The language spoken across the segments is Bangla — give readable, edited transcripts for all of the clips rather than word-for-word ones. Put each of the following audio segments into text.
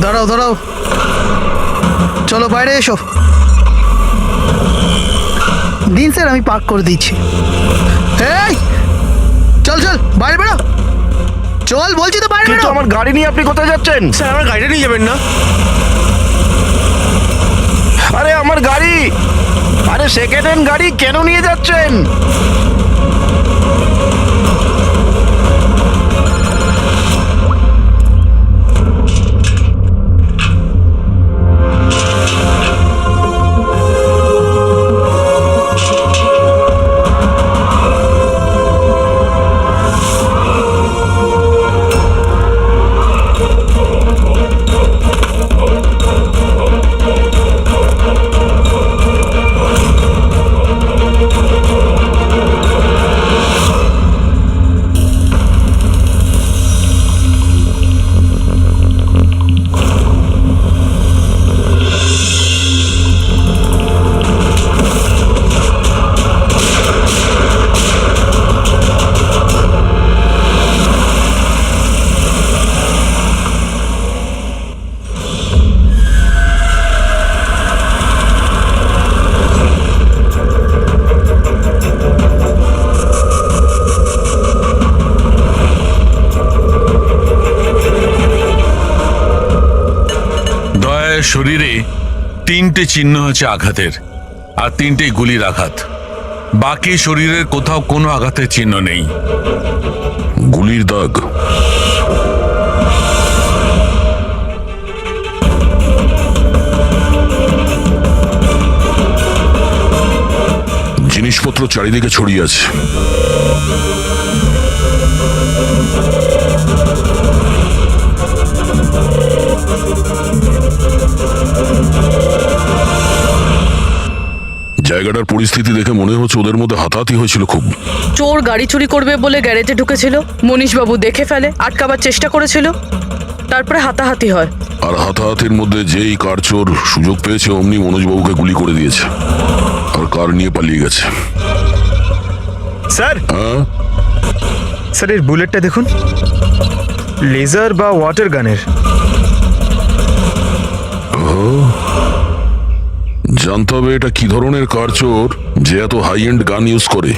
দাঁড়াও দাঁড়াও, চলো বাইরে এসো। দিন স্যার, আমি পার্ক করে দিচ্ছি। এই চল চল, বাইরে বেরো, চল বলছি তো, বাইরে কিন্তু বেরো। আমার গাড়ি নিয়ে আপনি কোথায় যাচ্ছেন? স্যার আমার গাড়িটা নিয়ে যাবেন না? আরে আমার গাড়ি, আরে সেকেন্ড হ্যান্ড গাড়ি কেন নিয়ে যাচ্ছেন? শরীরে 3টে চিহ্ন হচ্ছে আঘাতের, আর 3টেই গুলির আঘাত। বাকি শরীরের কোথাও কোনো আঘাতের চিহ্ন নেই। গুলির দাগ? জিনিসপত্র চারিদিকে ছড়িয়ে আছে। জায়গাটার পরিস্থিতি দেখে মনে হচ্ছে ওদের মধ্যে হাতাহাতি হয়েছিল খুব। চোর গাড়ি চুরি করবে বলে গ্যারেজে ঢুকেছিল, মনীশবাবু দেখে ফেলে, আটকাবার চেষ্টা করেছিল, তারপরে হাতাহাতি হয়। আর হাতাহাতির মধ্যে যেই কার চোর সুযোগ পেয়েছে অমনি মনোজবাবুকে গুলি করে দিয়েছে আর কার নিয়ে পালিয়ে গেছে। স্যার, হ্যাঁ স্যার এর বুলেটটা দেখুন, লেজার বা ওয়াটার গানের। জানতে হবে এটা কি ধরনের কার চোর যে এত হাই এন্ড গান ইউজ করে।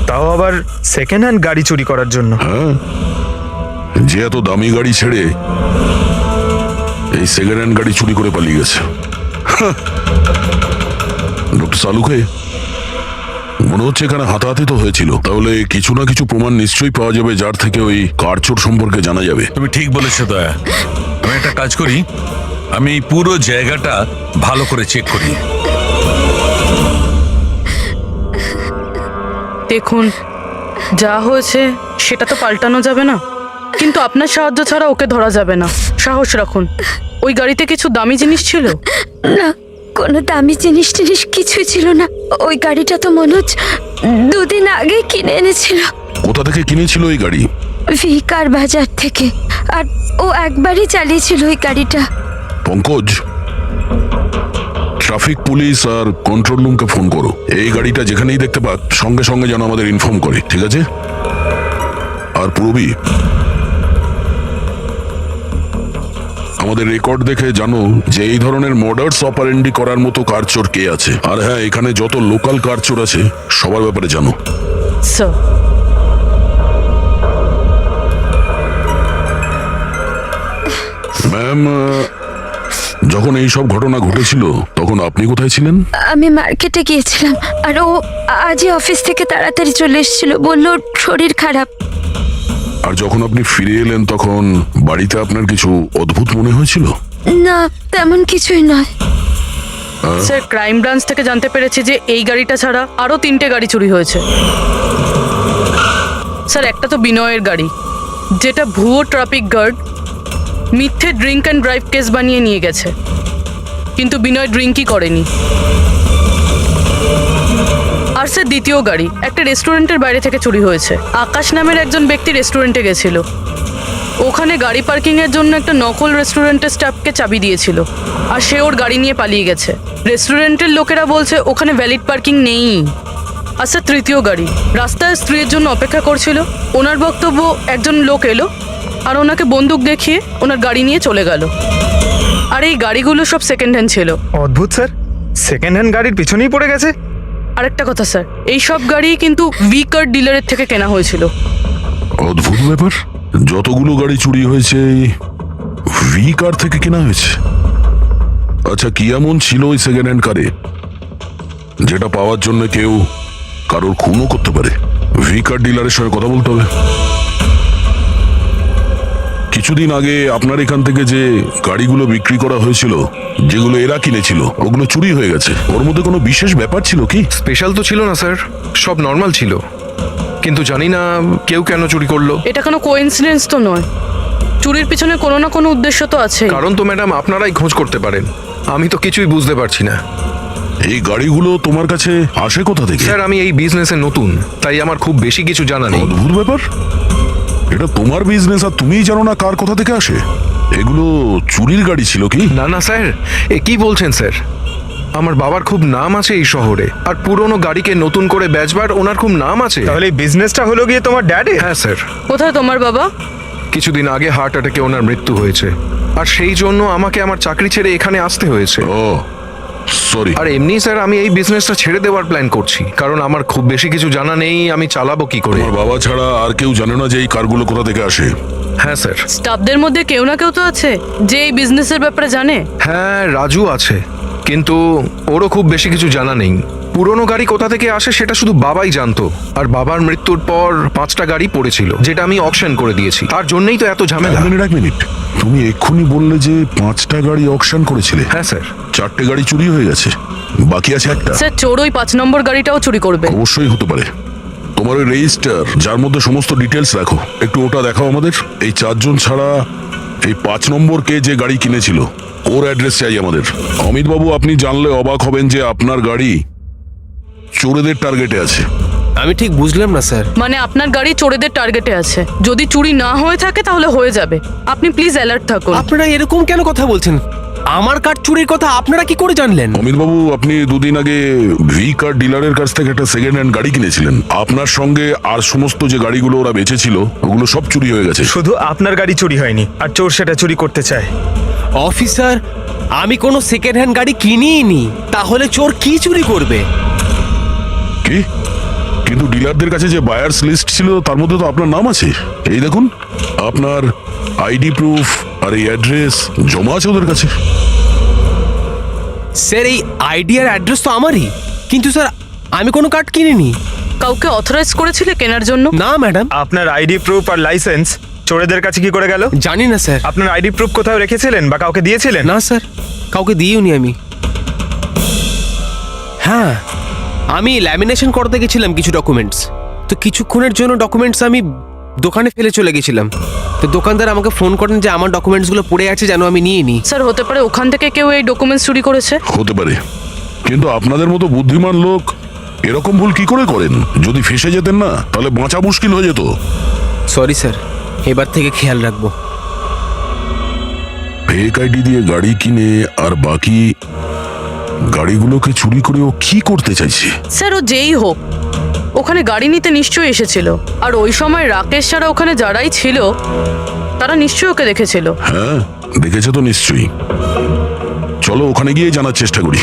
তাও আবার সেকেন্ড হ্যান্ড গাড়ি চুরি করার জন্য। হ্যাঁ, যে এত দামি গাড়ি ছেড়ে এই সেকেন্ড হ্যান্ড গাড়ি চুরি করে পালিয়ে গেছে। ডক্টর সালুকে, মনে হচ্ছে এখানে হাতাহাতি তো হয়েছিল, তাহলে কিছু না কিছু প্রমাণ নিশ্চয়ই পাওয়া যাবে যার থেকে ওই কার চোর সম্পর্কে জানা যাবে। তুমি ঠিক বলেছো দয়া। আমি একটা কাজ করি, আমি এই পুরো জায়গাটা ভালো করে চেক করি। দেখুন, যা হয়েছে সেটা তো পাল্টানো যাবে না, কিন্তু আপনার সাহায্য ছাড়া ওকে ধরা যাবে না। সাহস রাখুন। ওই গাড়িতে কিছু দামি জিনিস ছিল? না, কোনো দামি জিনিস টিনিস কিছুই ছিল না। ওই গাড়িটা তো মনোজ 2 দিন আগে কিনে এনেছিল। কোথা থেকে কিনেছিল এই গাড়ি? ভিকার বাজার থেকে। আর ও একবারই চালিয়েছিল ওই গাড়িটা। পঙ্কজ, ট্রাফিক পুলিশ আর কন্ট্রোল রুমকে ফোন করো। এই গাড়িটা যেখানেই দেখতে পাক সঙ্গে সঙ্গে যেন আমাদের ইনফর্ম করে, ঠিক আছে? আর পূরবী, আমাদের রেকর্ড দেখে জানো যে এই ধরনের মর্ডার্স অপারেন্ডি করার মতো কারচোর কে আছে। আর হ্যাঁ, এখানে যত লোকাল কারচোর আছে সবার ব্যাপারে জানো। স্যার, ম্যাম, যখন এই সব ঘটনা ঘটেছিল তখন আপনি কোথায় ছিলেন? আমি মার্কেটে গিয়েছিলাম, আর ও আজই অফিস থেকে তাড়াতাড়ি চলে এসেছিল, বলল ওর শরীর খারাপ। আর যখন আপনি ফিরে এলেন তখন বাড়িতে আপনার কিছু অদ্ভুত মনে হয়েছিল? না, তেমন কিছুই নয়। স্যার, ক্রাইম ব্রাঞ্চ থেকে জানতে পেরেছি যে এই গাড়িটা ছাড়া আরও 3টে গাড়ি চুরি হয়েছে। স্যার, একটা তো বিনয়ের গাড়ি, যেটা ভুয়ো ট্রাফিক গার্ড মিথ্যে ড্রিঙ্ক অ্যান্ড ড্রাইভ কেস বানিয়ে নিয়ে গেছে, কিন্তু বিনয় ড্রিঙ্কই করেনি। আর স্যার, দ্বিতীয় গাড়ি একটা রেস্টুরেন্টের বাইরে থেকে চুরি হয়েছে। আকাশ নামের একজন ব্যক্তি রেস্টুরেন্টে গেছিল, ওখানে গাড়ি পার্কিংয়ের জন্য একটা নকল রেস্টুরেন্টের স্টাফকে চাবি দিয়েছিল, আর সে ওর গাড়ি নিয়ে পালিয়ে গেছে। রেস্টুরেন্টের লোকেরা বলছে ওখানে ভ্যালিড পার্কিং নেই। আর স্যার, তৃতীয় গাড়ি রাস্তায় স্ত্রীর জন্য অপেক্ষা করছিল, ওনার বক্তব্য একজন লোক এলো আর ওনাকে বন্দুক দেখিয়ে ওনার গাড়ি নিয়ে চলে গেল। আর এই গাড়িগুলো সব সেকেন্ড হ্যান্ড ছিল। অদ্ভুত স্যার, সেকেন্ড হ্যান্ড গাড়ির পিছনেই পড়ে গেছে। আরেকটা কথা স্যার, এই সব গাড়ি কিন্তু ভি কার ডিলারের থেকে কেনা হয়েছিল। অদ্ভুত ব্যাপার, যতগুলো গাড়ি চুরি হয়েছে ভি কার থেকে কেনা হয়েছে। আচ্ছা, কি এমন ছিল ওই সেকেন্ড হ্যান্ড কারে যেটা পাওয়ার জন্য কেউ কারোর খুনও করতে পারে? ভি কার ডিলারের সঙ্গে কথা বলতে হবে। কিছুদিন আগে আপনার এখান থেকে যে গাড়িগুলো বিক্রি করা হয়েছিল, যেগুলো এরা কিনেছিল, ওগুলো চুরি হয়ে গেছে। ওর মধ্যে কোনো বিশেষ ব্যাপার ছিল কি? স্পেশাল তো ছিল না স্যার, সব নর্মাল ছিল, কিন্তু জানি না কেউ কেন চুরি করলো। এটা কোনো কোইন্সিডেন্স তো নয়, চুরির পিছনে কোনো না কোনো উদ্দেশ্য তো আছে। কারণ তো ম্যাডাম আপনারাই খোঁজ করতে পারেন, আমি তো কিছুই বুঝতে পারছি না। এই গাড়িগুলো তোমার কাছে আসে কোথা থেকে? স্যার আমি এই বিজনেসে নতুন, তাই আমার খুব বেশি কিছু জানা নেই। অদ্ভুত ব্যাপার, এটা তোমার বিজনেস আর তুমিই জানো না কার কোথা থেকে আসে? এগুলো চুরির গাড়ি ছিল কি? না না স্যার, এ কি বলছেন স্যার? আমার বাবার খুব নাম আছে এই শহরে, আর পুরনো গাড়িকে নতুন করে বেচবার ওনার খুব নাম আছে। তাহলে এই বিজনেসটা হলো গিয়ে তোমার ড্যাডি? হ্যাঁ স্যার, কোথায় তোমার বাবা? কিছুদিন আগে হার্ট অ্যাটাকে ওনার মৃত্যু হয়েছে, আর সেই জন্য আমাকে আমার চাকরি ছেড়ে এখানে আসতে হয়েছে। ও সরি। আর এমনি স্যার আমি এই বিজনেসটা ছেড়ে দেওয়ার প্ল্যান করছি, কারণ আমার খুব বেশি কিছু জানা নেই, আমি চালাবো কি করে। তোমার বাবা ছাড়া আর কেউ জানে না যে এই কারগুলো কোথা থেকে আসে? হ্যাঁ স্যার। স্টাফদের মধ্যে কেউ না কেউ তো আছে যে এই বিজনেসের ব্যাপারে জানে। হ্যাঁ রাজু আছে, কিন্তু ওরও খুব বেশি কিছু জানা নেই। পুরনো গাড়ি কোথা থেকে আসে সেটা শুধু বাবাই জানতো, আর বাবার মৃত্যুর পর 5টা গাড়ি পড়েছিল, যেটা আমি অকশন করে দিয়েছি। তার জন্যই তো এত ঝামেলা। এক মিনিট, তুমি এক্ষুনি বললে যে 5টা গাড়ি অকশন করেছিলে। হ্যাঁ স্যার। 4টে গাড়ি চুরি হয়ে গেছে, বাকি আছে একটা। স্যার চোর ওই 5 নম্বর গাড়িটাও চুরি করবে। অবশ্যই হতে পারে। তোমার ওই রেজিস্টার যার মধ্যে সমস্ত ডিটেলস রাখো, একটু ওটা দেখাও আমাদের। এই 4 জন ছাড়া এই 5 নম্বর কে যে গাড়ি কিনেছিল ওর অ্যাড্রেস চাই আমাদের। অমিত বাবু, আপনি জানলে অবাক হবেন যে আপনার গাড়ি চোরেদের টার্গেটে আছে। আমি ঠিক বুঝলাম না স্যার। মানে আপনার গাড়ি চোরেদের টার্গেটে আছে, যদি চুরি না হয়ে থাকে তাহলে হয়ে যাবে। আপনি প্লিজ অ্যালার্ট থাকুন। আপনারা এরকম কেন কথা বলছেন? আমার কার চুরির কথা আপনারা কি করে জানলেন? অমিত বাবু, আপনি দুদিন আগে ভি কার ডিলারের কাছ থেকে একটা সেকেন্ড হ্যান্ড গাড়ি কিনেছিলেন। আপনার সঙ্গে আর সমস্ত যে গাড়িগুলো ওরা বেচেছিল ওগুলো সব চুরি হয়ে গেছে। শুধু আপনার গাড়ি চুরি হয়নি, আর চোর সেটা চুরি করতে চায়। অফিসার, আমি কোনো সেকেন্ড হ্যান্ড গাড়ি কিনিই নি, তাহলে চোর কি চুরি করবে? কি? কিন্তু ডিলারদের কাছে যে বায়ার্স লিস্ট ছিল তার মধ্যে তো আপনার নাম আছে। এই দেখুন, আপনার আইডি প্রুফ আর এই অ্যাড্রেস জমা আছে ওদের কাছে। স্যার এই আইডি আর অ্যাড্রেস তো আমারই, কিন্তু স্যার আমি কোনো কার্ড কিনিনি। কাউকে অথরাইজ করেছিলে কেনার জন্য? না ম্যাডাম। আপনার আইডি প্রুফ আর লাইসেন্স চোরেদের কাছে কি করে গেল? জানি না স্যার। আপনার আইডি প্রুফ কোথাও রেখেছিলেন বা কাউকে দিয়েছিলেন? না স্যার, কাউকে দিইওনি আমি। হ্যাঁ, আমি ল্যামিনেশন করতে গেছিলাম কিছু ডকুমেন্টস, তো কিছুক্ষণের জন্য ডকুমেন্টস আমি দোকানে ফেলে চলে গেছিলাম। তো দোকানদার আমাকে ফোন করেন যে আমার ডকুমেন্টসগুলো পড়ে আছে, যেন আমি নিয়ে নিই। স্যার হতে পারে ওখান থেকে কেউ এই ডকুমেন্টস চুরি করেছে। হতে পারে, কিন্তু আপনাদের মতো বুদ্ধিমান লোক এরকম ভুল কি করে করেন? যদি ফেঁসে যেতেন না তাহলে বাঁচা মুশকিল হয়ে যেত। সরি স্যার, এবার থেকে খেয়াল রাখবো। ফেক আইডি দিয়ে গাড়ি কিনে আর বাকি গাড়িগুলোকে চুরি করে ও কি করতে চাইছে? স্যার ও যেই হোক, ওখানে গাড়ি নিতে নিশ্চয়ই এসেছিল, আর ওই সময় রাকেশ ছাড়া ওখানে যারাই ছিল তারা নিশ্চয়ই ওকে দেখেছিল। হ্যাঁ, দেখেছে তো নিশ্চয়ই। চলো ওখানে গিয়ে জানার চেষ্টা করি।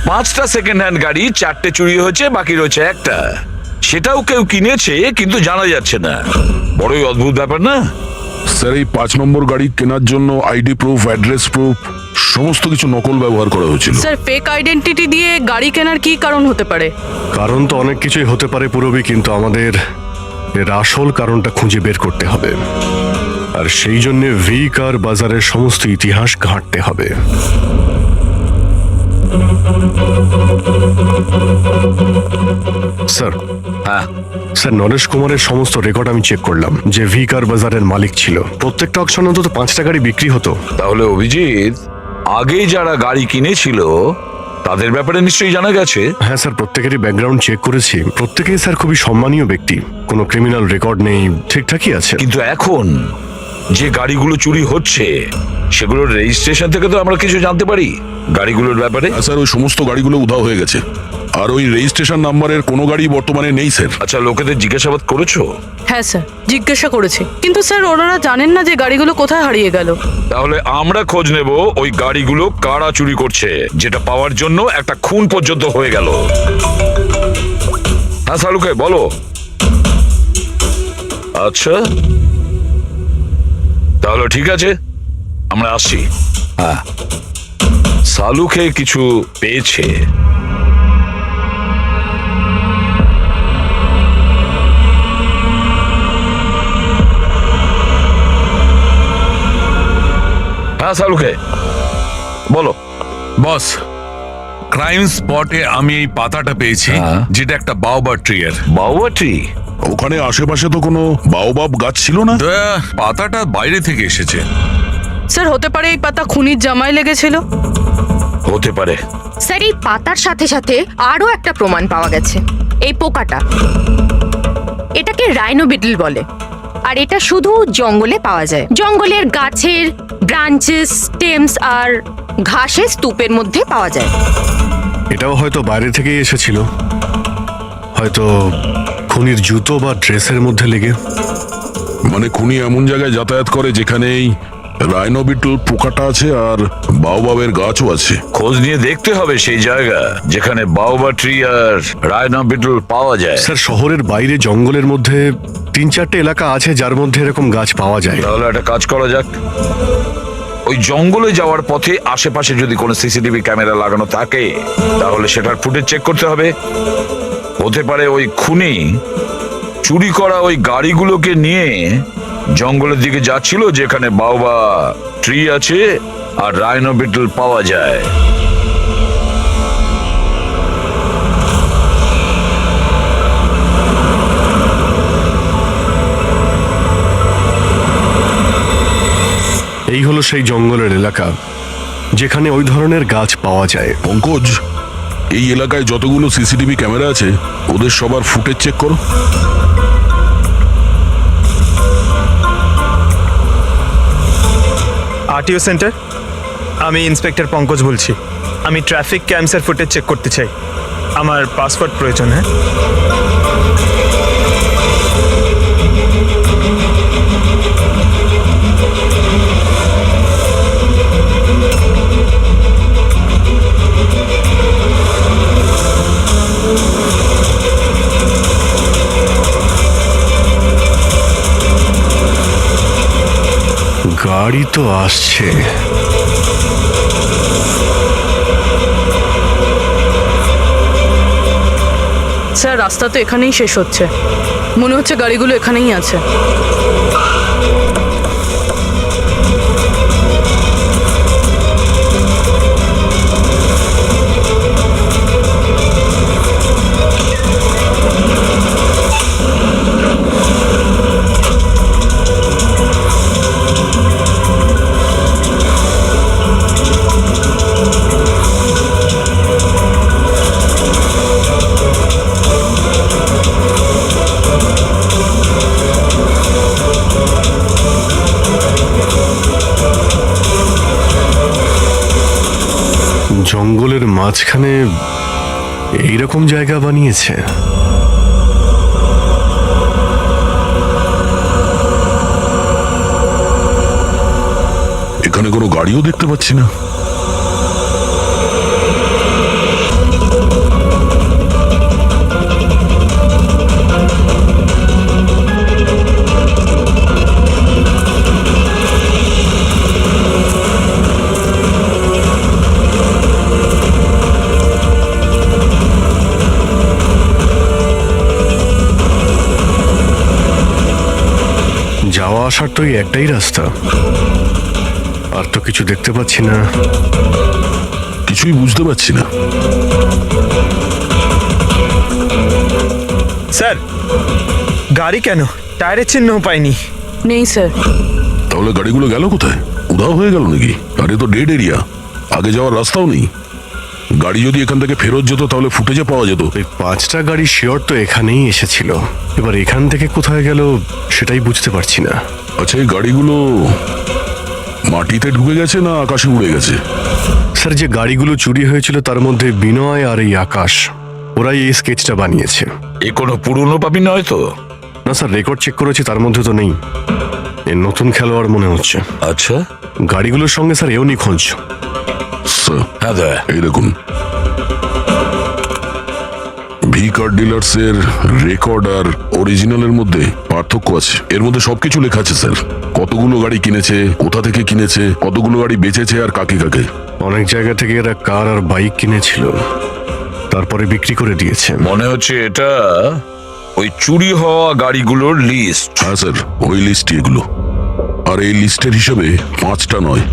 5টা সেকেন্ড হ্যান্ড গাড়ি, 4টে চুরি হয়েছে, বাকি রয়েছে একটা। সেটাও কেউ কিনেছে কিন্তু জানা যাচ্ছে না। বড়ই অদ্ভুত ব্যাপার না? স্যার, এই 5 নম্বর গাড়ি কেনার জন্য আইডি প্রুফ, অ্যাড্রেস প্রুফ সমস্ত কিছু নকল ব্যবহার করা হয়েছিল। স্যার ফেক আইডেন্টিটি দিয়ে গাড়ি কেনার কি কারণ হতে পারে? কারণ তো অনেক কিছুই হতে পারে পুরবি, কিন্তু আমাদের এর আসল কারণটা খুঁজে বের করতে হবে, আর সেই জন্য ভি কার বাজারের সমস্ত ইতিহাস ঘাঁটতে হবে। স্যার, হ্যাঁ, স্যার নরেশ কুমারের সমস্ত রেকর্ড আমি চেক করলাম, যে ভি কার বাজারের মালিক ছিল। প্রত্যেকটা অকশনে অন্তত 5টা গাড়ি বিক্রি হতো। তাহলে অভিজিৎ, আগে যারা গাড়ি কিনেছিল তাদের ব্যাপারে নিশ্চয়ই জানা গেছে। হ্যাঁ স্যার, প্রত্যেকেরই ব্যাকগ্রাউন্ড চেক করেছি। প্রত্যেকেই স্যার খুবই সম্মানীয় ব্যক্তি, কোনো ক্রিমিনাল রেকর্ড নেই, ঠিকঠাকই আছে। কিন্তু এখন যে গাড়িগুলো চুরি হচ্ছে সেগুলোর রেজিস্ট্রেশন থেকে তো আমরা কিছু জানতে পারি গাড়িগুলোর ব্যাপারে। স্যার ওই সমস্ত গাড়িগুলো উধাও হয়ে গেছে, আর ওই রেজিস্ট্রেশন নাম্বারের কোনো গাড়ি বর্তমানে নেই স্যার। আচ্ছা, লোকেদের জিজ্ঞাসাবাদ করেছো? হ্যাঁ স্যার, জিজ্ঞাসা করেছি, কিন্তু স্যার ওনারা জানেন না যে গাড়িগুলো কোথায় হারিয়ে গেল। তাহলে আমরা খোঁজ নেব ওই গাড়িগুলো কারা চুরি করছে, যেটা পাওয়ার জন্য একটা খুন পর্যন্ত হয়ে গেল। হ্যাঁ সালুকে বলো। আচ্ছা তাহলে ঠিক আছে, আমরা আসছি। হ্যাঁ, সালুকে কিছু পেয়েছে। হ্যাঁ সালুকে বলো। বস, ক্রাইম স্পটে আমি এই পাতাটা পেয়েছি, হ্যাঁ। যেটা একটা বাওবার ট্রি এর। বাউয়া ট্রি? ওখানে আশেপাশে তো কোনো বাওবাব গাছ ছিল না। পাতাটা বাইরে থেকে এসেছে। স্যার হতে পারে এই পাতা খুনির জামায় লেগেছিল। হতে পারে। স্যার এই পাতার সাথে সাথে আরো একটা প্রমাণ পাওয়া গেছে, এই পোকাটা। এটাকে রাইনো বিটল বলে, আর এটা শুধু জঙ্গলে পাওয়া যায়। জঙ্গলের গাছের ব্রাঞ্চেস, স্টেমস আর ঘাসের স্তূপের মধ্যে পাওয়া যায়। এটাও হয়তো বাইরে থেকেই এসেছিল, হয়তো খুনির জুতো বা ড্রেসের মধ্যে লেগে। মানে খুনি এমন জায়গায় যাতায়াত করে যেখানেই রাইনোবিটল পোকাটা আছে আর বাওবাবের গাছও আছে। খোঁজ নিয়ে দেখতে হবে সেই জায়গা যেখানে বাউবা ট্রি আর রাইনো বিটল পাওয়া যায়। স্যার শহরের বাইরে জঙ্গলের মধ্যে 3-4টে এলাকা আছে যার মধ্যে এরকম গাছ পাওয়া যায়। তাহলে একটা কাজ করা যাক, ওই জঙ্গলে যাওয়ার পথে আশেপাশে যদি কোনো সিসিটিভি ক্যামেরা লাগানো থাকে তাহলে সেটার ফুটেজ চেক করতে হবে। হতে পারে ওই খুনি চুরি করা ওই গাড়িগুলোকে নিয়ে জঙ্গলের দিকে যাচ্ছিল যেখানে বাউবা ট্রি আছে আর রাইনো বিটল পাওয়া যায়। এই হলো সেই জঙ্গলের এলাকা যেখানে ওই ধরনের গাছ পাওয়া যায়। পঙ্কজ, এই এলাকায় যতগুলো সিসিটিভি ক্যামেরা আছে ওদের সবার ফুটেজ চেক করো। আরটিও সেন্টার, আমি ইন্সপেক্টর পঙ্কজ বলছি। আমি ট্রাফিক ক্যামসের ফুটেজ চেক করতে চাই। আমার পাসপোর্ট প্রয়োজন। হ্যাঁ, গাড়ি তো আসছে। স্যার রাস্তা তো এখানেই শেষ হচ্ছে, মনে হচ্ছে গাড়িগুলো এখানেই আছে। জঙ্গলের মাঝখানে এইরকম জায়গা বানিয়েছে। এখানে কোনো গাড়িও দেখতে পাচ্ছি না। যাওয়া আসার তো এই একটাই রাস্তা, আর তো কিছু দেখতে পাচ্ছি না। কিছুই বুঝতে পারছি না। স্যার গাড়ি কেন? টায়ারের চিহ্ন পাইনি। নেই স্যার। তাহলে গাড়িগুলো গেল কোথায়? উধাও হয়ে গেল নাকি? আরে তো ডেড এরিয়া, আগে যাওয়ার রাস্তাও নেই। গাড়ি যদি এখান থেকে ফেরত যেত তাহলে ফুটেজে পাওয়া যেত। এই 5টা গাড়ি শিওর তো এখানেই এসেছিল, এবার এখান থেকে কোথায় গেল সেটাই বুঝতে পারছি না। আচ্ছা, এই গাড়িগুলো মাটিতে ঢুকে গেছে না আকাশে উড়ে গেছে? স্যার, যে গাড়িগুলো চুরি হয়েছিল তার মধ্যে বিনয় আর এই আকাশ, ওরাই এই স্কেচটা বানিয়েছে। এ কোনো পুরনো পাবি নয় তো? না স্যার, রেকর্ড চেক করেছি, তার মধ্যে তো নেই। এর নতুন খেলোয়াড় মনে হচ্ছে। আচ্ছা, গাড়িগুলোর সঙ্গে স্যার এও নিখোঁজ। স্যার, হ্যাঁ দা। এই দেখুন, ভি কার ডিলার্স এর রেকর্ড আর অরিজিনালের মধ্যে পার্থক্য আছে। এর মধ্যে সবকিছু লেখা আছে স্যার, কতগুলো গাড়ি কিনেছে, কোথা থেকে কিনেছে, কতগুলো গাড়ি বেচেছে আর কাকে কাকে। অনেক জায়গা থেকে এরা কার আর বাইক কিনেছিল, তারপরে বিক্রি করে দিয়েছে। মনে হচ্ছে এটা ওই চুরি হওয়া গাড়িগুলোর লিস্ট। হ্যাঁ স্যার, ওই লিস্টই এগুলো। আর এই লিস্টের হিসেবে 5টা নয়,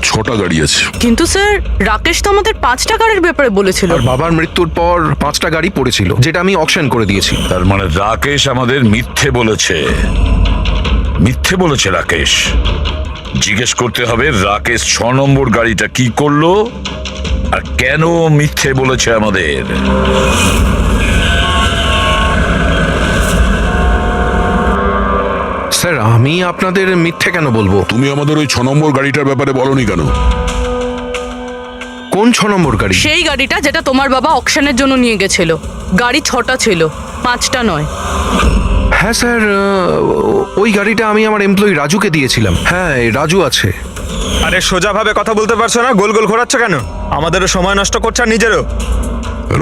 6টা গাড়ি আছে। কিন্তু স্যার, রাকেশ তো আমাদের 5টা গাড়ির ব্যাপারে বলেছিল। আর বাবার মৃত্যুর পর 5টা গাড়ি পড়েছিল, যেটা আমি অকশন করে দিয়েছি। তার মানে রাকেশ আমাদের মিথ্যে বলেছে। মিথ্যে বলেছে রাকেশ। জিজ্ঞেস করতে হবে রাকেশ 6 নম্বর গাড়িটা কি করলো আর কেন মিথ্যে বলেছে আমাদের। স্যার, আমি আপনাদের মিথ্যে কেন বলবো? তুমি আমাদের ওই 6 নম্বর গাড়িটার ব্যাপারে বলনি কেন? কোন 6 নম্বর গাড়ি? সেই গাড়িটা যেটা তোমার বাবা অকশনের জন্য নিয়ে গেছিল। গাড়ি 6টা ছিল, 5টা নয়। হ্যাঁ স্যার, ওই গাড়িটা আমি আমার এমপ্লয়ি রাজুকে দিয়েছিলাম। হ্যাঁ, রাজু আছে। আরে সোজাভাবে কথা বলতে পারছো না, গোল গোল ঘোরাচ্ছ কেন? আমাদেরও সময় নষ্ট করছে আর নিজেরও।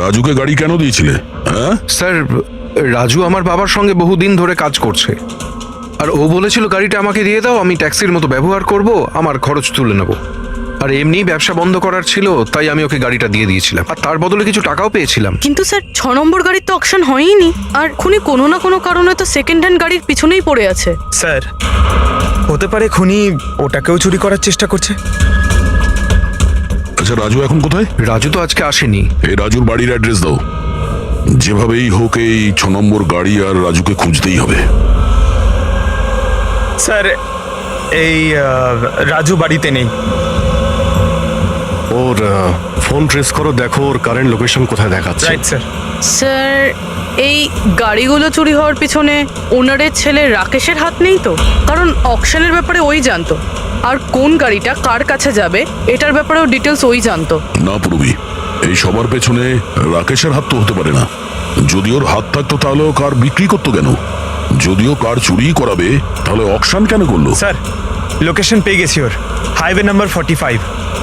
রাজুকে গাড়ি কেন দিয়েছিলে? হ্যাঁ স্যার, রাজু আমার বাবার সঙ্গে বহুদিন ধরে কাজ করছে, আর ও বলেছিল গাড়িটা আমাকে দিয়ে দাও, আমি ট্যাক্সির মতো ব্যবহার করব, আমার খরচ তুলে নেব। আর এমনি ব্যবসা বন্ধ করার ছিল, তাই আমি ওকে গাড়িটা দিয়ে দিয়েছিলাম, আর তার বদলে কিছু টাকাও পেয়েছিলাম। কিন্তু স্যার, 6 নম্বর গাড়ির তো অকশন হয়নি। আর খুনি কোনো না কোনো কারণে তো সেকেন্ড হ্যান্ড গাড়ির পিছনেই পড়ে আছে। স্যার, হতে পারে খুনি ওটাকেও চুরি করার চেষ্টা করছে। আচ্ছা, রাজু এখন কোথায়? রাজু তো আজকে আসেনি। এই রাজুর বাড়ির অ্যাড্রেস দাও। যেভাবেই হোক এই 6 নম্বর গাড়ি আর রাজুকে খুঁজতেই হবে। স্যার, এই রাজু বাড়িতে নেই। ওর ফোন ট্রেস করো, দেখো ওর কারেন্ট লোকেশন কোথায় দেখাচ্ছে। Right sir. স্যার, এই গাড়িগুলো চুরি হওয়ার পিছনে ওনারের ছেলে রাকেশের হাত নেই তো? কারণ অকশনের ব্যাপারে ওই জানতো, আর কোন গাড়িটা কার কাছে যাবে এটার ব্যাপারেও ডিটেলস ওই জানতো। না পূর্বী, এই সবার পেছনে রাকেশের হাত তো হতে পারে না। যদি ওর হাত থাকতো তাহলে ও কার বিক্রি করতো কেন? যদিও কার চুরি করাবে তাহলে অকশন কেন করলো? স্যার, লোকেশন পেয়ে গেছি ওর। Highway number 45।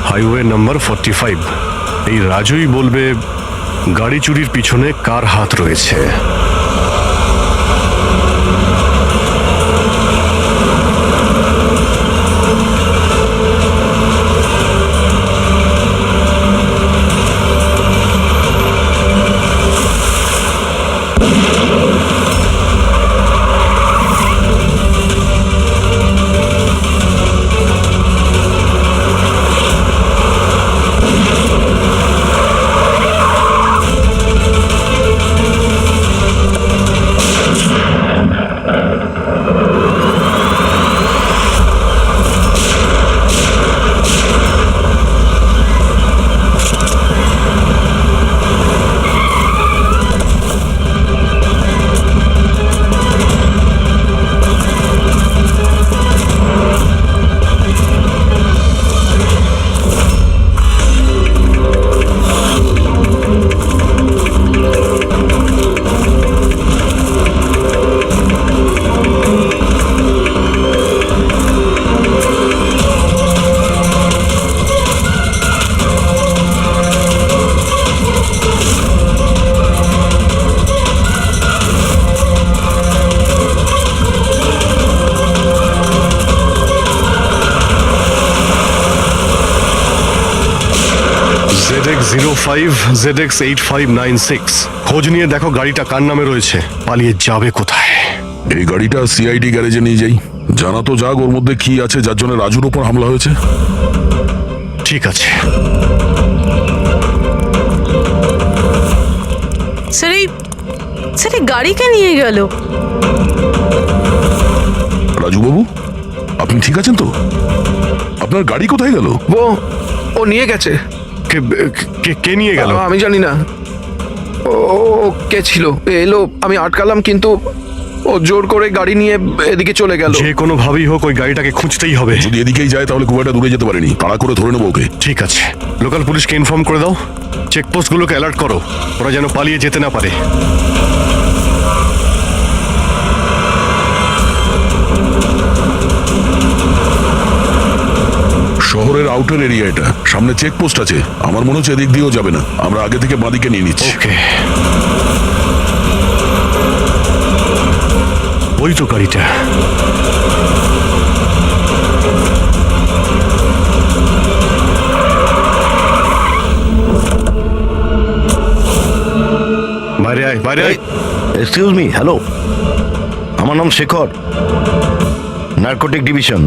Highway number 45। এই রাজুই বলবে গাড়ি চুরির পিছনে কার হাত রয়েছে। ZX05 ZX8596। খোঁজ নিয়ে দেখো গাড়িটা কার নামে রয়েছে, পালিয়ে যাবে কোথায়। এই গাড়িটা সিআইডি গ্যারেজে নিয়ে যাই, জানা তো যাক ওর মধ্যে কি আছে যার জন্য রাজুর উপর হামলা হয়েছে। ঠিক আছে। স্যার, এই গাড়িকে নিয়ে গেল। রাজু বাবু, আপনি ঠিক আছেন তো? আপনার গাড়ি কোথায় গেল? ও নিয়ে গেছে। কে নিয়ে গেল? আমি জানি না। ও কে ছিল, এলো, আমি আটকালাম, কিন্তু ও ও জোর করে গাড়ি নিয়ে এদিকে চলে গেল। যে কোনো ভাবেই হোক ওই গাড়িটাকে খুঁজতেই হবে। যদি এদিকেই যায় তাহলে খুব একটা দূরে যেতে পারেনি, তাড়া করে ধরে নেবো ওকে। ঠিক আছে, লোকাল পুলিশকে ইনফর্ম করে দাও, চেকপোস্টগুলোকে অ্যালার্ট করো, ওরা যেন পালিয়ে যেতে না পারে। শহরের আউটার এরিয়া এটা, সামনে চেকপোস্ট আছে। আমার মনে হচ্ছে এদিক দিয়েও যাবে না, আমরা আগে থেকে বাঁদিকে নিয়ে নিচ্ছি। ওকে, ওই তো গাড়িটা। বাইরে আয়, বাইরে আয়। এক্সকিউজ মি, হ্যালো, আমার নাম শেখর, নার্কোটিক ডিভিশন।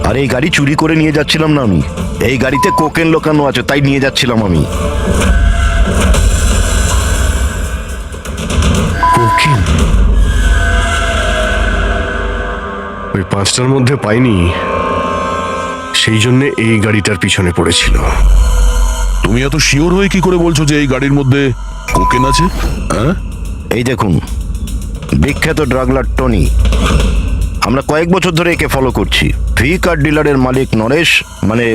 আর এই গাড়ি চুরি করে নিয়ে যাচ্ছিলাম না আমি, এই গাড়িতে কোকেন লোকানো আছে, তাই নিয়ে যাচ্ছিলাম আমি। কোকেন? ওই 5টার মধ্যে পাইনি, সেই জন্য এই গাড়িটার পিছনে পড়েছিল। তুমি এত শিওর হয়ে কি করে বলছো যে এই গাড়ির মধ্যে কোকেন আছে? হ্যাঁ, এই দেখুন, বিখ্যাত ড্রাগলার টনি, আমরা কয়েক বছর ধরে একে ফলো করছি। ভি কার ডিলারের মালিক নরেশ, মানে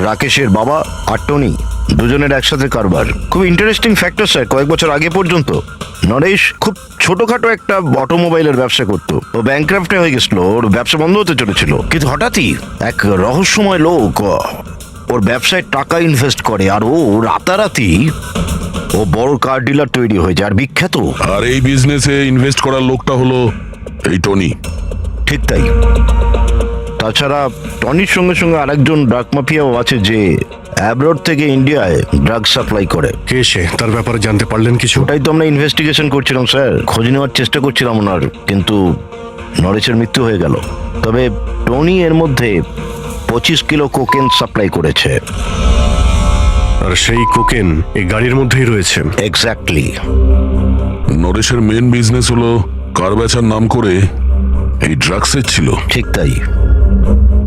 রাকেশের বাবা, আর টনি, দুজনের একসাথে কারবার। খুব ইন্টারেস্টিং ফ্যাক্টর স্যার, কয়েক বছর আগে পর্যন্ত নরেশ খুব ছোটখাটো একটা অটোমোবাইলের ব্যবসা করতো। ও ব্যাংক্রাফ্টে হয়ে গেছিল, ওর ব্যবসা বন্ধ হতে চলেছিল, কিন্তু হঠাৎই এক রহস্যময় লোক ওর ব্যবসায় টাকা ইনভেস্ট করে, আর ও রাতারাতি ও বড় কার ডিলার তৈরি হয়ে যায়, আর বিখ্যাত। আর এই বিজনেসে ইনভেস্ট করার লোকটা হলো এই টনি। ঠিক তাই। তাছাড়া টনির সঙ্গে সঙ্গে আরেকজন ড্রাগ মাফিয়াও আছে যে অ্যাব্রড থেকে ইন্ডিয়ায় ড্রাগ সাপ্লাই করে। কে সে? তার ব্যাপারে জানতে পারলেন কিছু? ওটাই তো আমরা ইনভেস্টিগেশন করছিলাম স্যার, খোঁজ নেওয়ার চেষ্টা করছিলাম ওনার, কিন্তু নরেশের মৃত্যু হয়ে গেল। তবে টনি এর মধ্যে 25 কিলো কোকেন সাপ্লাই করেছে। আর সেই কোকেন এই গাড়ির মধ্যেই রয়েছে। এক্স্যাক্টলি। নরেশের মেন বিজনেস হলো কার বেচার নাম করে এই ড্রাগসের ছিল। ঠিক তাই।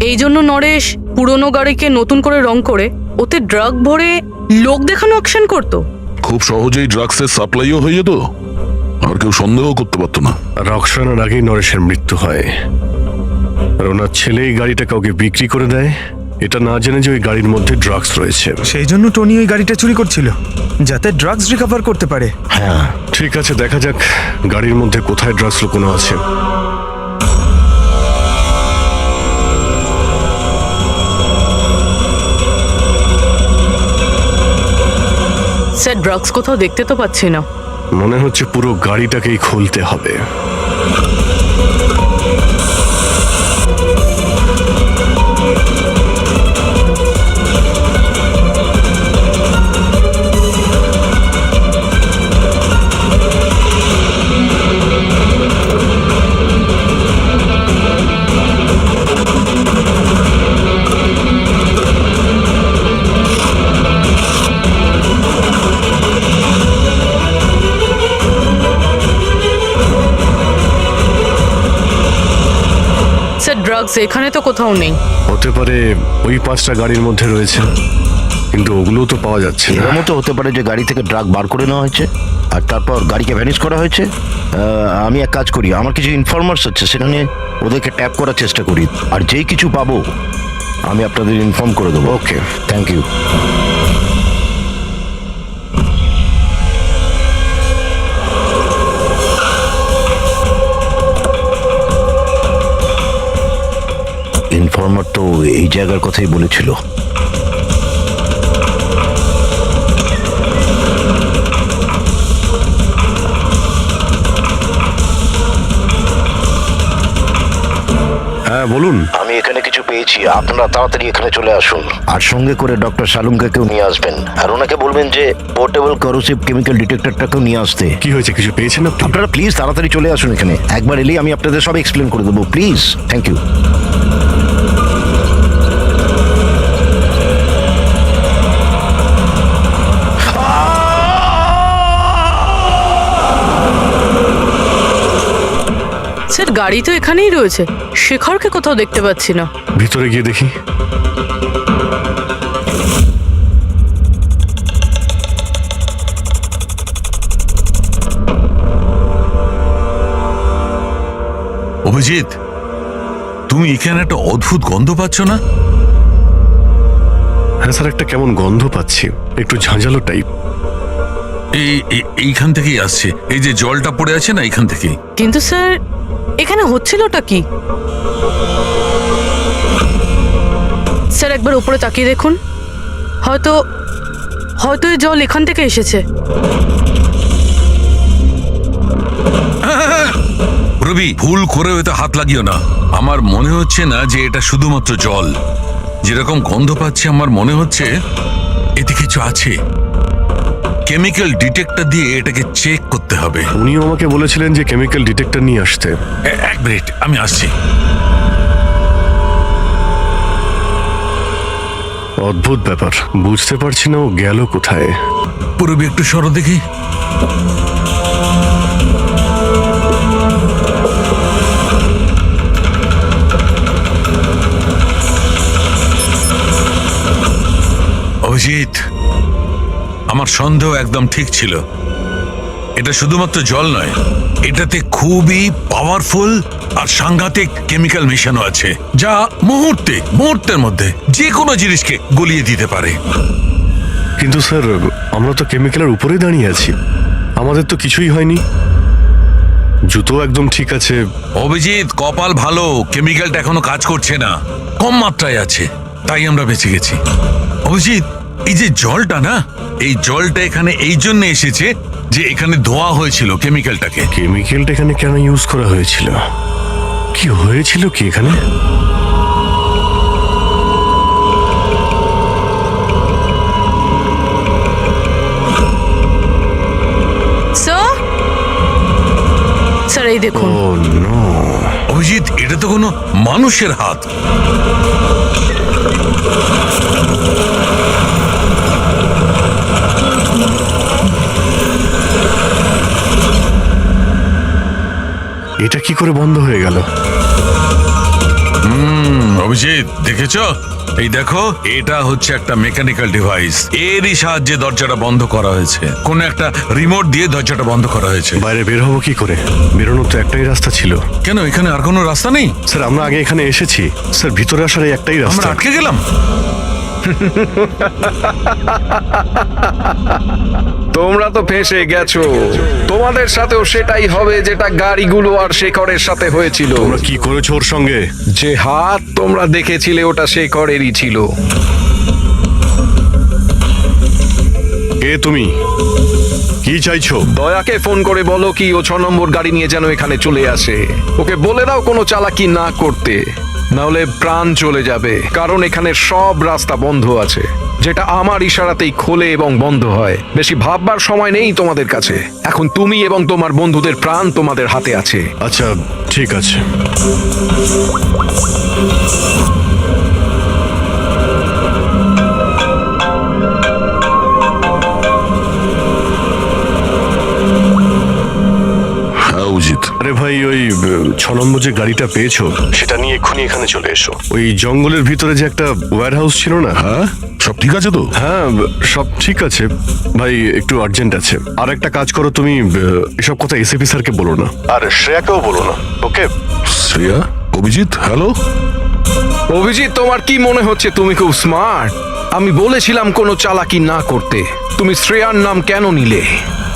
এই জন্য নরেশ পুরনো গাড়িকে নতুন করে রং করে ওতে ড্রাগ ভরে লোক দেখানো অ্যাকশন করতো। খুব সহজেই ড্রাগসের সাপ্লাইও হয়ে যেত, আর কেউ সন্দেহ করতে পারতো না। রক্সানার আগেই নরেশের মৃত্যু হয়, আর ওনার ছেলে এই গাড়িটা কাউকে বিক্রি করে দেয়, এটা না জেনে যে ওই গাড়ির মধ্যে ড্রাগস রয়েছে। সেই জন্য টনি ওই গাড়িটা চুরি করছিল, যাতে ড্রাগস রিকভার করতে পারে। হ্যাঁ, ঠিক আছে, দেখা যাক গাড়ির মধ্যে কোথায় ড্রাগস লুকোনো আছে। স্যার, ড্রাগস কোথাও দেখতে তো পাচ্ছি না। মনে হচ্ছে পুরো গাড়িটাকেই খুলতে হবে। স্যার, ড্রাগস এখানে তো কোথাও নেই। হতে পারে ওই 5টা গাড়ির মধ্যে রয়েছে, কিন্তু ওগুলো তো পাওয়া যাচ্ছে না। এরকমও তো হতে পারে যে গাড়ি থেকে ড্রাগ বার করে নেওয়া হয়েছে আর তারপর গাড়িকে ভ্যানিশ করা হয়েছে। আমি এক কাজ করি, আমার কিছু ইনফরমার্স আছে, সেখানে ওদেরকে ট্যাপ করার চেষ্টা করি, আর যেই কিছু পাবো আমি আপনাদের ইনফর্ম করে দেবো। ওকে, থ্যাংক ইউ। ইনফর্মার তো এই জায়গার কথাই বলেছিল। হ্যাঁ বলুন। আমি এখানে কিছু পেয়েছি, আপনারা তাড়াতাড়ি এখানে চলে আসুন, আর সঙ্গে করে ডক্টর শালুমকে কেউ নিয়ে আসবেন, আর ওনাকে বলবেন যে পোর্টেবল করোসিভ কেমিক্যাল ডিটেক্টরটাকেও নিয়ে আসতে। কি হয়েছে, কিছু পেয়েছেন আপনি? আপনারা প্লিজ তাড়াতাড়ি চলে আসুন এখানে, একবার এলেই আমি আপনাদের সব এক্সপ্লেন করে দেবো, প্লিজ। Thank you. স্যার, গাড়ি তো এখানেই রয়েছে, শেখরকে কোথাও দেখতে পাচ্ছি না। ভিতরে গিয়ে দেখি। অভিজিৎ, তুমি এখানে একটা অদ্ভুত গন্ধ পাচ্ছ না? হ্যাঁ স্যার, একটা কেমন গন্ধ পাচ্ছি, একটু ঝাঁঝালো টাইপ। এইখান থেকেই আসছে, এই যে জলটা পড়ে আছে না, এইখান থেকেই। কিন্তু স্যার এখানে হচ্ছিলটা কি? স্যার একবার উপরে তাকিয়ে দেখুন, হয়তো হয়তো এই জল এখান থেকে এসেছে। রবি, ভুল করে হয়তো হাত লাগিও না। আমার মনে হচ্ছে না যে এটা শুধুমাত্র জল। যেরকম গন্ধ পাচ্ছি আমার মনে হচ্ছে এতে কিছু আছে। কেমিক্যাল ডিটেক্টর দিয়ে এটাকে চেক করতে হবে। উনিও আমাকে বলেছিলেন যে কেমিক্যাল ডিটেক্টর নিয়ে আসতে। এক মিনিট, আমি আসছি। অদ্ভুত ব্যাপার, বুঝতে পারছি না ও গেল কোথায়। পুরবি একটু সরো দেখি। অভিজিৎ, আমার সন্দেহ একদম ঠিক ছিল। এটা শুধুমাত্র জল নয়, এটাতে খুবই পাওয়ারফুল আর সাংঘাতিক কেমিক্যাল মেশানো আছে, যা মুহূর্তের মধ্যে যে কোনো জিনিসকে গলিয়ে দিতে পারে। কিন্তু স্যার, আমরা তো কেমিক্যালের উপরেই দাঁড়িয়ে আছি, আমাদের তো কিছুই হয়নি, জুতো একদম ঠিক আছে। অভিজিৎ, কপাল ভালো, কেমিক্যালটা এখনো কাজ করছে না, কম মাত্রায় আছে, তাই আমরা বেঁচে গেছি। অভিজিৎ, এই যে জলটা না, এই জলটা এখানে এই জন্য এসেছে যে এখানে ধোয়া হয়েছিল কেমিক্যালটাকে। কেমিক্যালটা এখানে কেন ইউজ করা হয়েছিল? কি হয়েছিল কি এখানে? স্যার এই দেখুন। ও নো! অভিজিৎ, এটা তো কোনো মানুষের হাত। এটা কি করে বন্ধ হয়ে গেল? অভিজিৎ, দেখেছো? এই দেখো, এটা হচ্ছে একটা মেকানিক্যাল ডিভাইস, এরই সাহায্যে দরজাটা বন্ধ করা হয়েছে। কোন একটা রিমোট দিয়ে দরজাটা বন্ধ করা হয়েছে। বাইরে বের হবো কি করে? বেরোনোর তো একটাই রাস্তা ছিল। কেন, এখানে আর কোনো রাস্তা নেই? স্যার, আমরা আগে এখানে এসেছি স্যার, ভিতরে আসার এই একটাই আমরা রাস্তা। আটকে গেলাম। তোমরা তো ফেঁসে গেছো, তোমাদের সাথেও সেটাই হবে যেটা গাড়িগুলো আর শেখরের সাথে হয়েছিল। তোমরা কি করেছো ওর সঙ্গে? যে হাত তোমরা দেখেছিলে ওটা শেখরেরই ছিল। কে তুমি? কি চাইছো? দয়াকে ফোন করে বলো কি ও 6 নম্বর গাড়ি নিয়ে যেন এখানে চলে আসে। ওকে বলে দাও কোনো চালাকি না করতে, নাহলে প্রাণ চলে যাবে। কারণ এখানে সব রাস্তা বন্ধ আছে, যেটা আমার ইশারাতেই খোলে এবং বন্ধ হয়। বেশি ভাববার সময় নেই তোমাদের কাছে। এখন তুমি এবং তোমার বন্ধুদের প্রাণ তোমাদের হাতে আছে। আচ্ছা ঠিক আছে। আরে ভাই, ওই 6 নম্বর যে গাড়িটা পেয়েছো সেটা নিয়ে এক্ষুনি এখানে চলে এসো। ওই জঙ্গলের ভিতরে যে একটা ওয়্যার হাউস ছিল না? হ্যাঁ, সব ঠিক আছে তো? হ্যাঁ, সব ঠিক আছে ভাই, একটু আর্জেন্ট আছে। আর একটা কাজ করো, তুমি এসব কথা এসিপি স্যারকে বলো না, আর শ্রেয়াকেও বলো না, ওকে? শ্রেয়া? অভিজিৎ, হ্যালো। অভিজিৎ, তোমার কি মনে হচ্ছে তুমি খুব স্মার্ট? আমি বলেছিলাম কোনো চালাকি না করতে। তুমি শ্রেয়ার নাম কেন নিলে?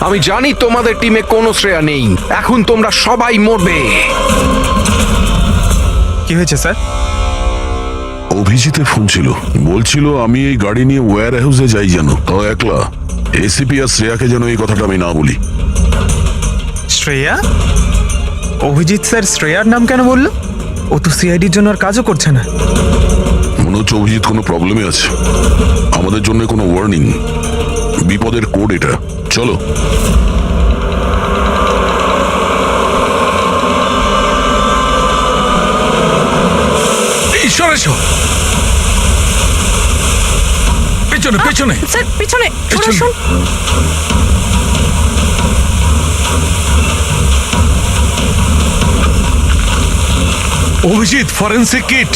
আমি জানি তোমাদের টিমে কোনো শ্রেয়া নেই। এখন তোমরা সবাই মরবে। কি হয়েছে স্যার? অভিজিতের ফোন ছিল, বলছিল আমি এই গাড়ি নিয়ে ওয়্যার হাউসে যাই যেন, তো একলা। এসিপি আর শ্রেয়াকে যেন এই কথাটা আমি না বলি। শ্রেয়া? অভিজিৎ স্যার শ্রেয়ার নাম কেন বললো? ও তো সিআইডির জন্য আর কাজও করছে না। মনে হচ্ছে অভিজিৎ কোনো প্রবলেমে আছে। আমাদের জন্য কোনো ওয়ার্নিং, বিপদের কোড এটা। চলো। পেছনে পেছনে। স্যার পিছনে চলে আসুন। Abhijit, forensic kit.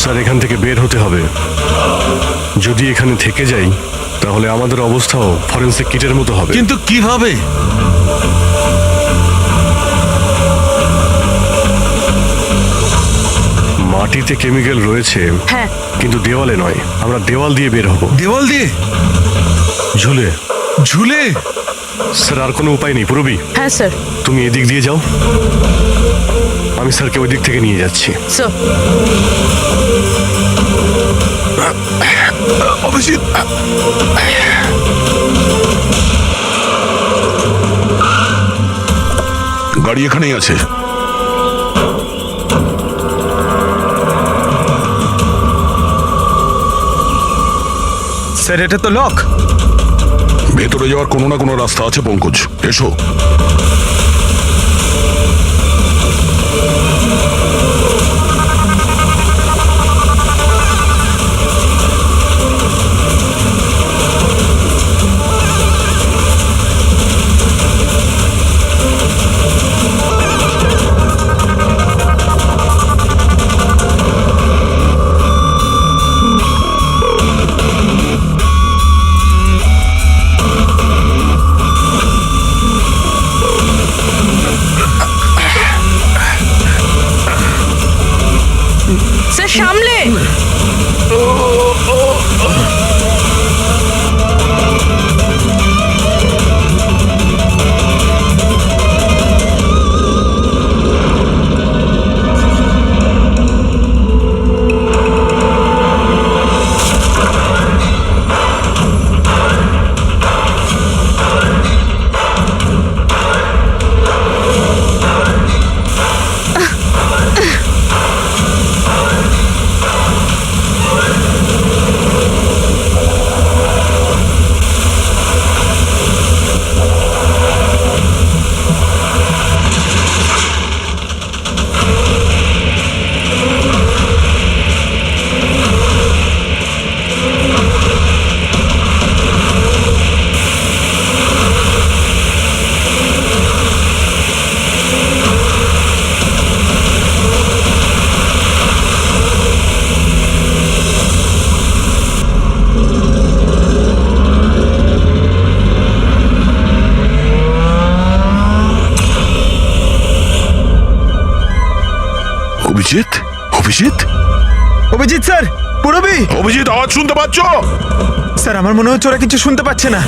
স্যার, এখান থেকে বের হতে হবে। যদি এখানে থেকে যাই তাহলে আমাদের অবস্থাও ফরেন্সিক কিটের মতো হবে। কিন্তু কিভাবে? মাটিতে কেমিক্যাল রয়েছে, হ্যাঁ। কিন্তু দেওয়ালে নয়। আমরা দেওয়াল দিয়ে বের হব। দেওয়াল দিয়ে? ঝুলে। ঝুলে? স্যার আর কোনো উপায় নেই পুরবী। হ্যাঁ স্যার। তুমি এদিক দিয়ে যাও, আমি স্যারকে ওই দিক থেকে নিয়ে যাচ্ছি। স্যার অভিজিৎ, গাড়ি এখানেই আছে। স্যার এটা তো লক। ভেতরে যাওয়ার কোনো না কোনো রাস্তা আছে পঙ্কজ, এসো। স্যার সামলে। অভিজিৎ, অভিজিৎ, অভিজিৎ স্যার, পুরবী। অভিজিৎ, আওয়াজ শুনতে পাচ্ছ? স্যার আমার মনে হচ্ছে ওরা কিছু শুনতে পাচ্ছে না।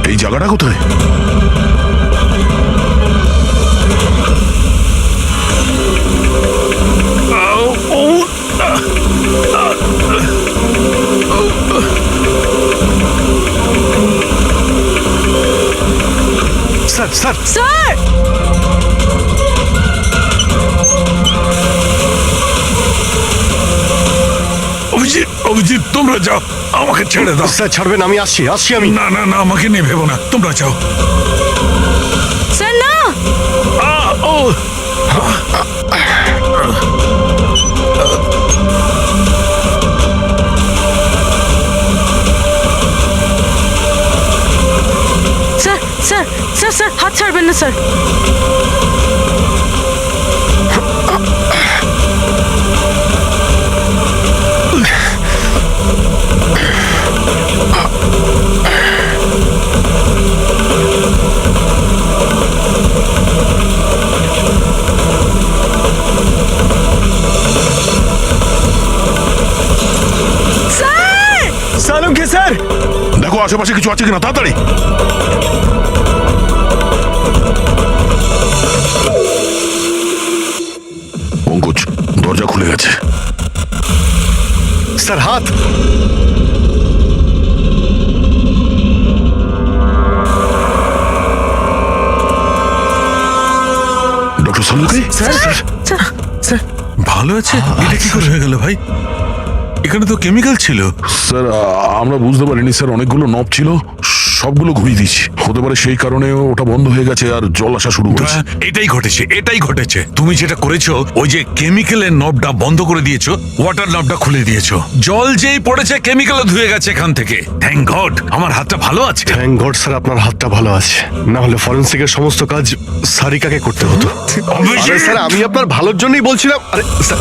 এই জায়গাটা কোথায়? Sir sir sir Abhijit, Abhijit তোমরা যাও, আমাকে ছেড়ে দাও। স্যার ছাড়বেন, আমি আসছি আসছি আমি। না না না, আমাকে নিয়ে ভেবো না, তোমরা যাও। স্যার না। ও স্যার স্যার স্যার স্যার হাত ছাড়বেন না স্যার। সালম কে স্যার? দেখো আশেপাশে কিছু আছে কিনা, তাড়াতাড়ি। পঙ্কজ, দরজা খুলে গেছে। স্যার হাত। ডক্টর সালুকে? স্যার স্যার স্যার ভালো আছে? এটা কি করে হয়ে গেল ভাই? এখানে তো কেমিক্যাল ছিল। স্যার আমরা বুঝতে পারিনি স্যার, অনেকগুলো নব ছিল, সবগুলো ঘুরিয়ে দিচ্ছি। হতে পারে সেই কারণে ওটা বন্ধ হয়ে গেছে আর জল আসা শুরু করেছে। এটাই ঘটেছে। তুমি যেটা করেছো, ওই যে কেমিক্যালের নবটা বন্ধ করে দিয়েছো, ওয়াটার নবটা খুলে দিয়েছো, জল যেই পড়েছে কেমিক্যালও ধুয়ে গেছে এখান থেকে। থ্যাংক গড আমার হাতটা ভালো আছে। থ্যাংক গড স্যার আপনার হাতটা ভালো আছে, না হলে ফরেন্সিকের সমস্ত কাজ সারিকাকে করতে হতো। আরে স্যার আমি আপনার ভালোর জন্যই বলছিলাম। আরে স্যার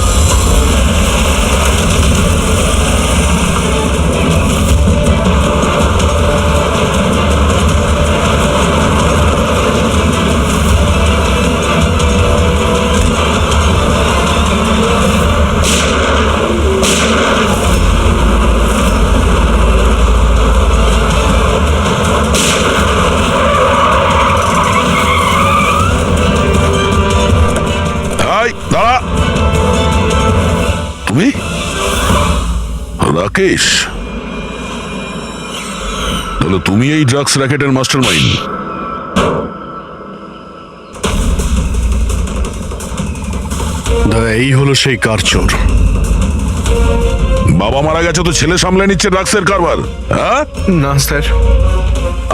এই, দাঁড়া। তুমি রাকেশ, তাহলে তুমি এই ড্রাগস র্যাকেটের মাস্টার মাইন্ড। দাদা এই হলো সেই কার চোর। বাবা মারা গেছে তো ছেলে সামলে নিচ্ছে ড্রাগসের কারবার, হ্যাঁ? না স্যার,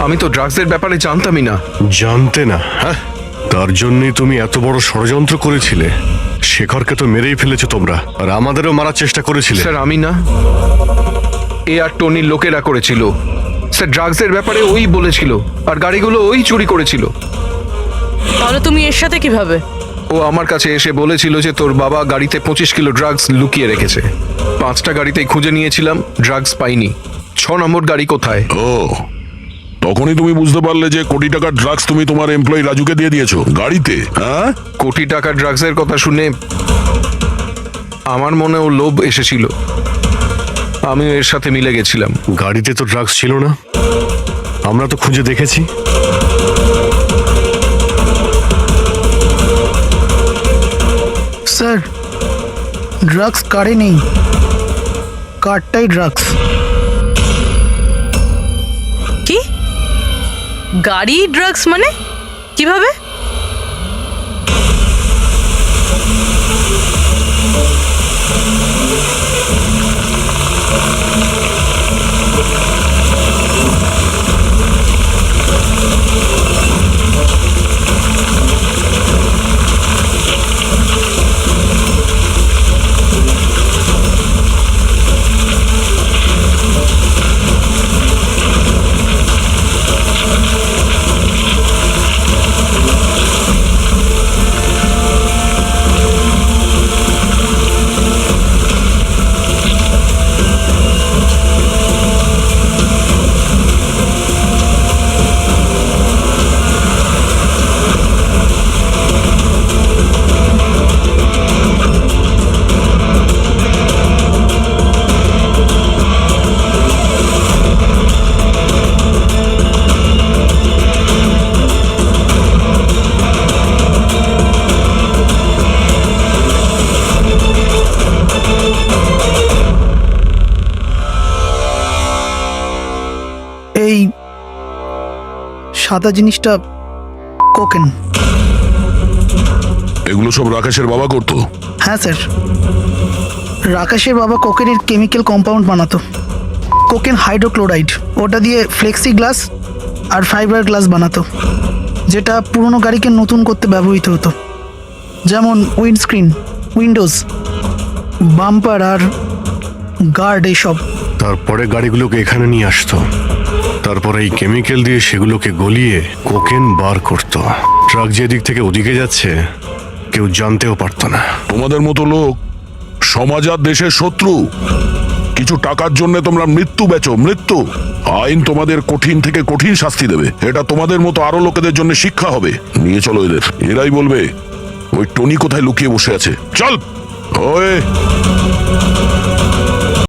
আমি তো ড্রাগসের ব্যাপারে জানতামই না। জানতে না? হ্যাঁ, তার জন্যই তুমি এত বড় ষড়যন্ত্র করেছিলে। শেখরকে তো মেরেই ফেলেছো তোমরা, আর আমাদেরও মারার চেষ্টা করেছিলে। স্যার আমি না, এ আর টনির লোকেরা করেছিল। স্যার ড্রাগসের ব্যাপারে ওই বলেছিল, আর গাড়িগুলো ওই চুরি করেছিল। তাহলে তুমি এর সাথে কিভাবে? ও আমার কাছে এসে বলেছিল যে তোর বাবা গাড়িতে 25 কিলো ড্রাগস লুকিয়ে রেখেছে। 5টা গাড়িতেই খুঁজে নিয়েছিলাম, ড্রাগস পাইনি। 6 নম্বর গাড়ি কোথায়? ও, তখনই তুমি বুঝতে পারলে যে কোটি টাকার ড্রাগস তুমি তোমার এমপ্লয়ি রাজুকে দিয়ে দিয়েছো গাড়িতে, হ্যাঁ? কোটি টাকার ড্রাগসের কথা শুনে আমার মনেও লোভ এসেছিল, আমিও এর সাথে মিলে গেছিলাম। গাড়িতে তো ড্রাগস ছিল না, আমরা তো খুঁজে দেখেছি। স্যার ড্রাগস কারে নেই, কারটাই ড্রাগস। কি গাড়ি ড্রাগস মানে কিভাবে? এই সাদা জিনিসটা কোকেন। এগুলো সব রাকেশের বাবা করতো? হ্যাঁ স্যার, রাকেশের বাবা কোকেনের কেমিক্যাল কম্পাউন্ড বানাতো। কোকেন হাইড্রোক্লোরাইড, ওটা দিয়ে ফ্লেক্সি গ্লাস আর ফাইবার গ্লাস বানাতো, যেটা পুরনো গাড়িকে নতুন করতে ব্যবহৃত হতো। যেমন উইন্ডস্ক্রিন, উইন্ডোজ, বাম্পার আর গার্ড এইসব। তারপরে গাড়িগুলোকে এখানে নিয়ে আসতো, তারপরে এই কেমিক্যাল দিয়ে সেগুলোকে গলিয়ে কোকেন বার করতো। ট্রাক যেদিক থেকে ওদিকে যাচ্ছে কেউ জানতেও পারতো না। তোমাদের মতো লোক সমাজ আর দেশের শত্রু। কিছু টাকার জন্য তোমরা মৃত্যু বেচো, মৃত্যু। আইন তোমাদের কঠিন থেকে কঠিন শাস্তি দেবে। এটা তোমাদের মতো আরো লোকেদের জন্য শিক্ষা হবে। নিয়ে চলো এদের, এরাই বলবে ওই টনি কোথায় লুকিয়ে বসে আছে। চল ওই